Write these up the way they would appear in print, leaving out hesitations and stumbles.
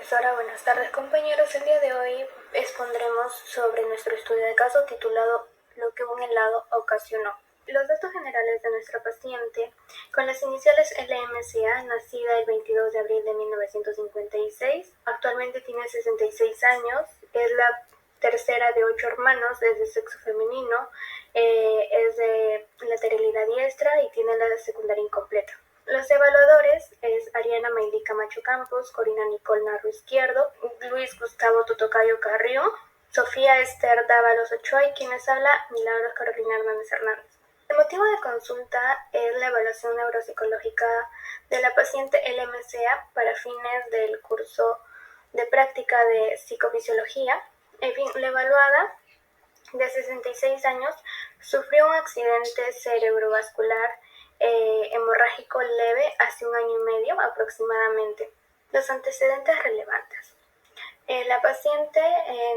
profesora, buenas tardes compañeros. El día de hoy expondremos sobre nuestro estudio de caso titulado Lo que un helado ocasionó. Los datos generales de nuestra paciente, con las iniciales LMCA, nacida el 22 de abril de 1956, actualmente tiene 66 años, es la tercera de 8 hermanos, es de sexo femenino, es de lateralidad diestra y tiene la secundaria incompleta. Los evaluadores es Ariana Mayli Camacho Campos, Corina Nicole Narro Izquierdo, Luis Gustavo Tutocayo Carrió, Sofía Esther Dávalos Ochoa y quienes habla Milagros Carolina Hernández Hernández. El motivo de consulta es la evaluación neuropsicológica de la paciente LMCA para fines del curso de práctica de psicofisiología. En fin, la evaluada de 66 años sufrió un accidente cerebrovascular hemorrágico leve hace 1 año y medio aproximadamente. Los antecedentes relevantes. La paciente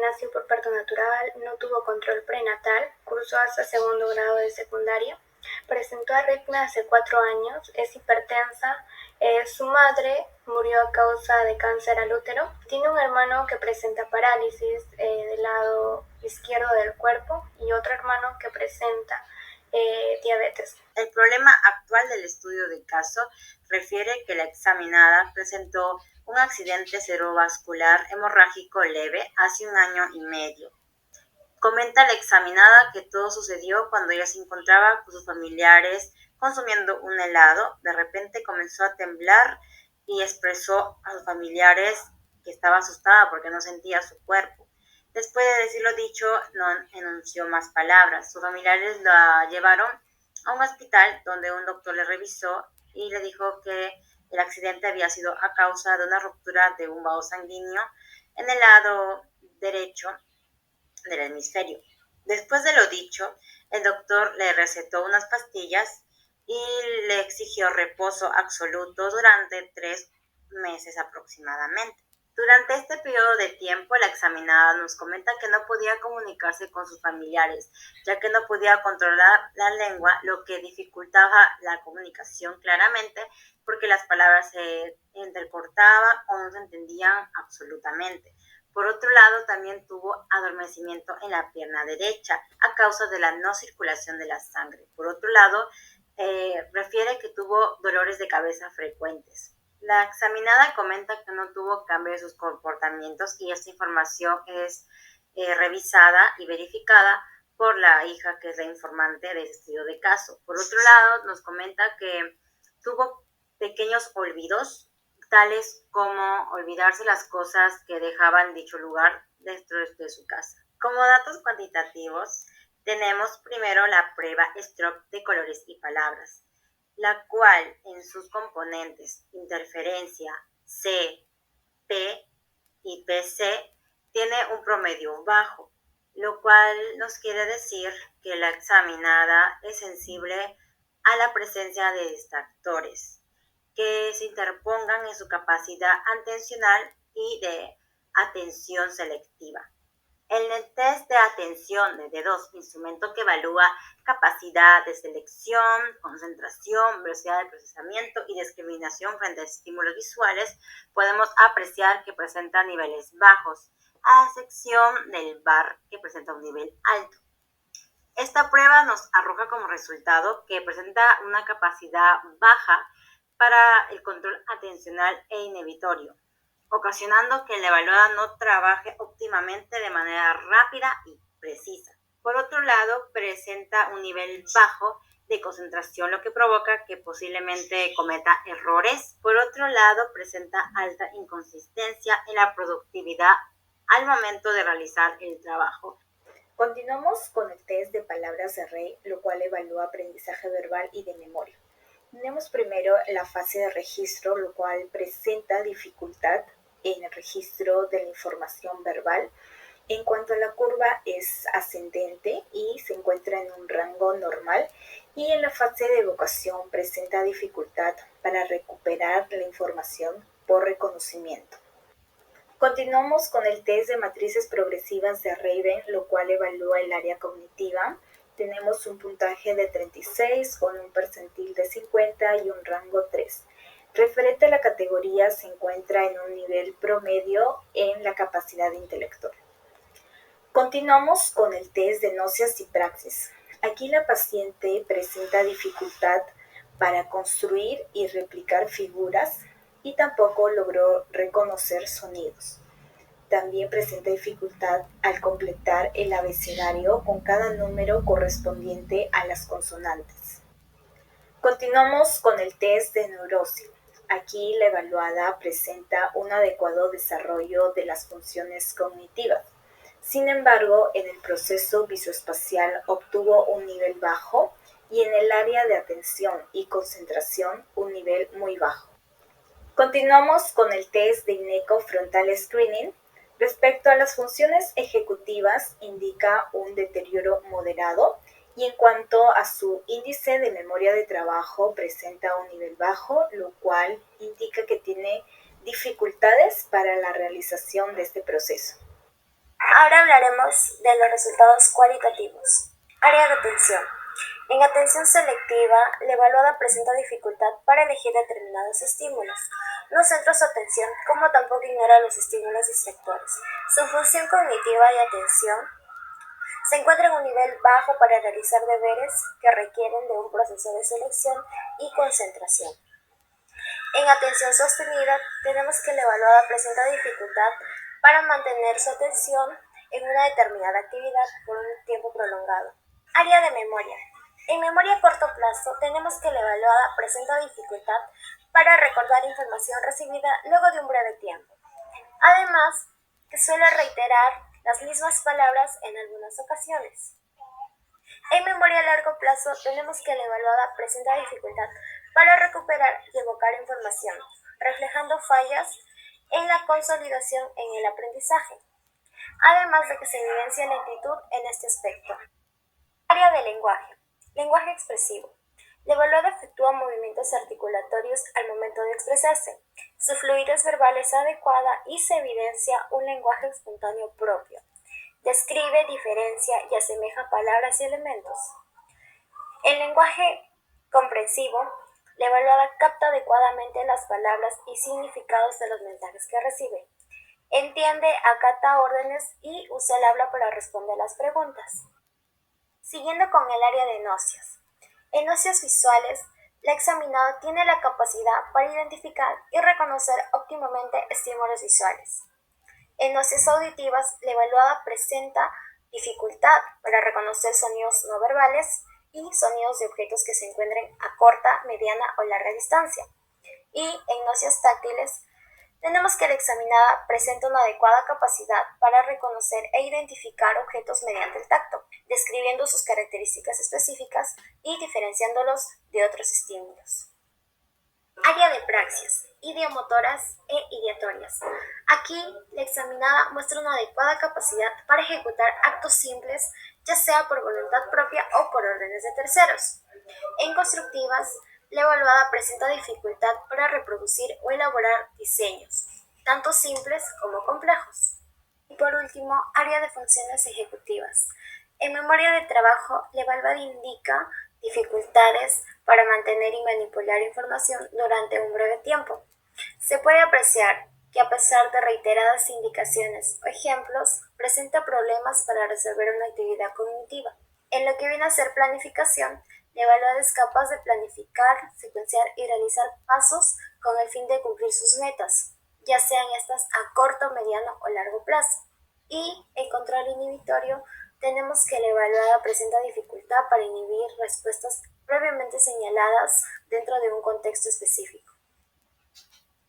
nació por parto natural, no tuvo control prenatal, cursó hasta segundo grado de secundaria, presentó arritmia hace 4 años, es hipertensa, su madre murió a causa de cáncer al útero, tiene un hermano que presenta parálisis del lado izquierdo del cuerpo y otro hermano que presenta diabetes. El problema actual del estudio de caso refiere que la examinada presentó un accidente cerebrovascular hemorrágico leve hace 1 año y medio. Comenta la examinada que todo sucedió cuando ella se encontraba con sus familiares consumiendo un helado. De repente comenzó a temblar y expresó a sus familiares que estaba asustada porque no sentía su cuerpo. Después de decir lo dicho, no enunció más palabras. Sus familiares la llevaron a un hospital donde un doctor le revisó y le dijo que el accidente había sido a causa de una ruptura de un vaso sanguíneo en el lado derecho del hemisferio. Después de lo dicho, el doctor le recetó unas pastillas y le exigió reposo absoluto durante 3 meses aproximadamente. Durante este periodo de tiempo, la examinada nos comenta que no podía comunicarse con sus familiares, ya que no podía controlar la lengua, lo que dificultaba la comunicación claramente porque las palabras se entrecortaban o no se entendían absolutamente. Por otro lado, también tuvo adormecimiento en la pierna derecha a causa de la no circulación de la sangre. Por otro lado, refiere que tuvo dolores de cabeza frecuentes. La examinada comenta que no tuvo cambio de sus comportamientos y esta información es revisada y verificada por la hija, que es la informante de este estudio de caso. Por otro lado, nos comenta que tuvo pequeños olvidos, tales como olvidarse las cosas que dejaban dicho lugar dentro de su casa. Como datos cuantitativos, tenemos primero la prueba Stroop de colores y palabras, la cual en sus componentes interferencia, C, P y PC tiene un promedio bajo, lo cual nos quiere decir que la examinada es sensible a la presencia de distractores que se interpongan en su capacidad atencional y de atención selectiva. En el test de atención de D2, instrumento que evalúa capacidad de selección, concentración, velocidad de procesamiento y discriminación frente a estímulos visuales, podemos apreciar que presenta niveles bajos, a excepción del VAR, que presenta un nivel alto. Esta prueba nos arroja como resultado que presenta una capacidad baja para el control atencional e inhibitorio, ocasionando que la evaluada no trabaje óptimamente de manera rápida y precisa. Por otro lado, presenta un nivel bajo de concentración, lo que provoca que posiblemente cometa errores. Por otro lado, presenta alta inconsistencia en la productividad al momento de realizar el trabajo. Continuamos con el test de palabras de Rey, lo cual evalúa aprendizaje verbal y de memoria. Tenemos primero la fase de registro, lo cual presenta dificultad en el registro de la información verbal. En cuanto a la curva, es ascendente y se encuentra en un rango normal. Y en la fase de evocación presenta dificultad para recuperar la información por reconocimiento. Continuamos con el test de matrices progresivas de Raven, lo cual evalúa el área cognitiva. Tenemos un puntaje de 36 con un percentil de 50 y un rango 3. Referente a la categoría, se encuentra en un nivel promedio en la capacidad intelectual. Continuamos con el test de Gnosis y Praxis. Aquí la paciente presenta dificultad para construir y replicar figuras y tampoco logró reconocer sonidos. También presenta dificultad al completar el abecedario con cada número correspondiente a las consonantes. Continuamos con el test de neurosis. Aquí la evaluada presenta un adecuado desarrollo de las funciones cognitivas. Sin embargo, en el proceso visoespacial obtuvo un nivel bajo y en el área de atención y concentración un nivel muy bajo. Continuamos con el test de INECO Frontal Screening. Respecto a las funciones ejecutivas, indica un deterioro moderado y en cuanto a su índice de memoria de trabajo, presenta un nivel bajo, lo cual indica que tiene dificultades para la realización de este proceso. Ahora hablaremos de los resultados cualitativos. Área de atención. En atención selectiva, la evaluada presenta dificultad para elegir determinados estímulos. No centra su atención, como tampoco ignora los estímulos distractores. Su función cognitiva y atención se encuentra en un nivel bajo para realizar deberes que requieren de un proceso de selección y concentración. En atención sostenida, tenemos que la evaluada presenta dificultad para mantener su atención en una determinada actividad por un tiempo prolongado. Área de memoria. En memoria a corto plazo, tenemos que la evaluada presenta dificultad para recordar información recibida luego de un breve tiempo. Además, que suele reiterar las mismas palabras en algunas ocasiones. En memoria a largo plazo, tenemos que la evaluada presenta dificultad para recuperar y evocar información, reflejando fallas en la consolidación en el aprendizaje, además de que se evidencia lentitud en este aspecto. Área de lenguaje. Lenguaje expresivo. La evaluada efectúa movimientos articulatorios al momento de expresarse. Su fluidez verbal es adecuada y se evidencia un lenguaje espontáneo propio. Describe, diferencia y asemeja palabras y elementos. El lenguaje comprensivo. La evaluada capta adecuadamente las palabras y significados de los mensajes que recibe. Entiende, acata órdenes y usa el habla para responder las preguntas. Siguiendo con el área de gnosis. En gnosis visuales, la examinada tiene la capacidad para identificar y reconocer óptimamente estímulos visuales. En gnosis auditivas, la evaluada presenta dificultad para reconocer sonidos no verbales y sonidos de objetos que se encuentren a corta, mediana o larga distancia. Y en gnosis táctiles, tenemos que la examinada presenta una adecuada capacidad para reconocer e identificar objetos mediante el tacto, describiendo sus características específicas y diferenciándolos de otros estímulos. Área de praxis, idiomotoras e ideatorias. Aquí, la examinada muestra una adecuada capacidad para ejecutar actos simples, ya sea por voluntad propia o por órdenes de terceros. En constructivas, la evaluada presenta dificultad para reproducir o elaborar diseños, tanto simples como complejos. Y por último, área de funciones ejecutivas. En memoria de trabajo, la evaluada indica dificultades para mantener y manipular información durante un breve tiempo. Se puede apreciar que a pesar de reiteradas indicaciones o ejemplos, presenta problemas para resolver una actividad cognitiva. En lo que viene a ser planificación, la evaluada es capaz de planificar, secuenciar y realizar pasos con el fin de cumplir sus metas, ya sean estas a corto, mediano o largo plazo. Y en control inhibitorio, tenemos que la evaluada presenta dificultad para inhibir respuestas previamente señaladas dentro de un contexto específico.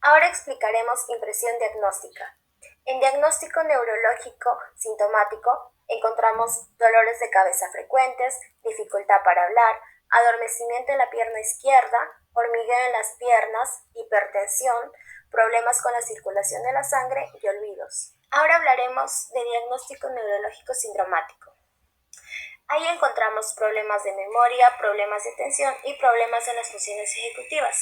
Ahora explicaremos impresión diagnóstica. En diagnóstico neurológico sintomático encontramos dolores de cabeza frecuentes, dificultad para hablar, adormecimiento en la pierna izquierda, hormigueo en las piernas, hipertensión, problemas con la circulación de la sangre y olvidos. Ahora hablaremos de diagnóstico neurológico sindromático. Ahí encontramos problemas de memoria, problemas de atención y problemas en las funciones ejecutivas.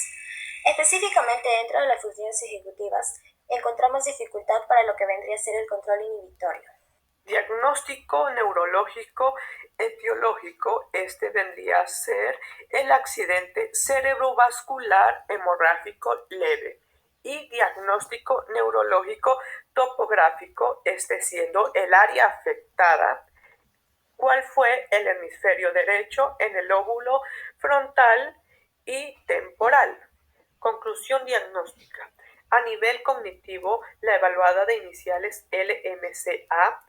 Específicamente dentro de las funciones ejecutivas, encontramos dificultad para lo que vendría a ser el control inhibitorio. Diagnóstico neurológico etiológico, este vendría a ser el accidente cerebrovascular hemorrágico leve. Y diagnóstico neurológico topográfico, este siendo el área afectada, cuál fue el hemisferio derecho en el lóbulo frontal y temporal. Conclusión diagnóstica. A nivel cognitivo, la evaluada de iniciales LMCA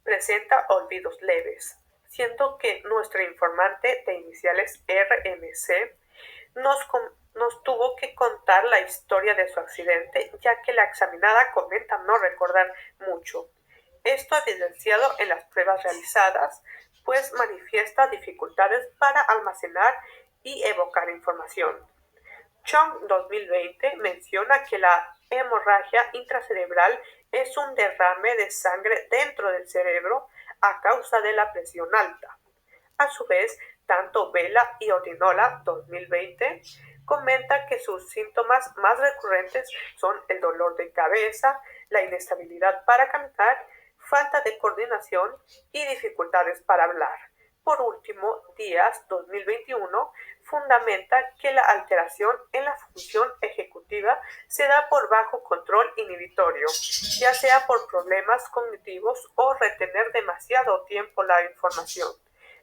presenta olvidos leves, siendo que nuestro informante de iniciales RMC nos tuvo que contar la historia de su accidente, ya que la examinada comenta no recordar mucho. Esto evidenciado en las pruebas realizadas, pues manifiesta dificultades para almacenar y evocar información. Chong 2020 menciona que la hemorragia intracerebral es un derrame de sangre dentro del cerebro a causa de la presión alta. A su vez, tanto Vela y Odinola 2020 comenta que sus síntomas más recurrentes son el dolor de cabeza, la inestabilidad para caminar, falta de coordinación y dificultades para hablar. Por último, Díaz 2021 fundamenta que la alteración en la función ejecutiva se da por bajo control inhibitorio, ya sea por problemas cognitivos o retener demasiado tiempo la información.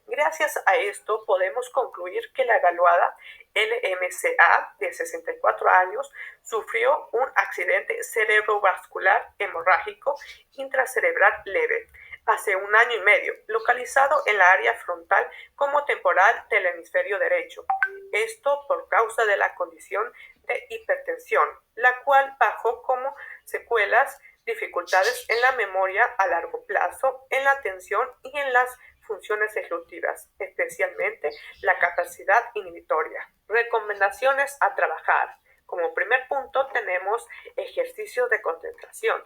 Gracias a esto podemos concluir que la evaluada LMCA de 64 años sufrió un accidente cerebrovascular hemorrágico intracerebral leve hace 1 año y medio, localizado en la área frontal como temporal del hemisferio derecho. Esto por causa de la condición de hipertensión, la cual bajó como secuelas dificultades en la memoria a largo plazo, en la atención y en las funciones ejecutivas, especialmente la capacidad inhibitoria. Recomendaciones a trabajar. Como primer punto tenemos ejercicios de concentración,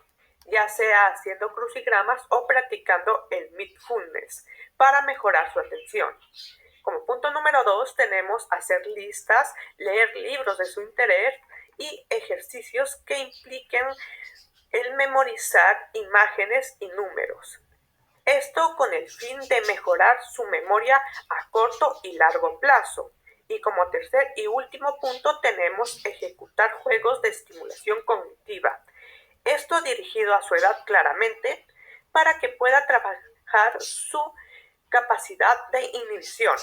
ya sea haciendo crucigramas o practicando el mindfulness para mejorar su atención. Como punto número 2 tenemos hacer listas, leer libros de su interés y ejercicios que impliquen el memorizar imágenes y números. Esto con el fin de mejorar su memoria a corto y largo plazo. Y como tercer y último punto tenemos ejecutar juegos de estimulación cognitiva. Esto dirigido a su edad claramente para que pueda trabajar su capacidad de inhibición.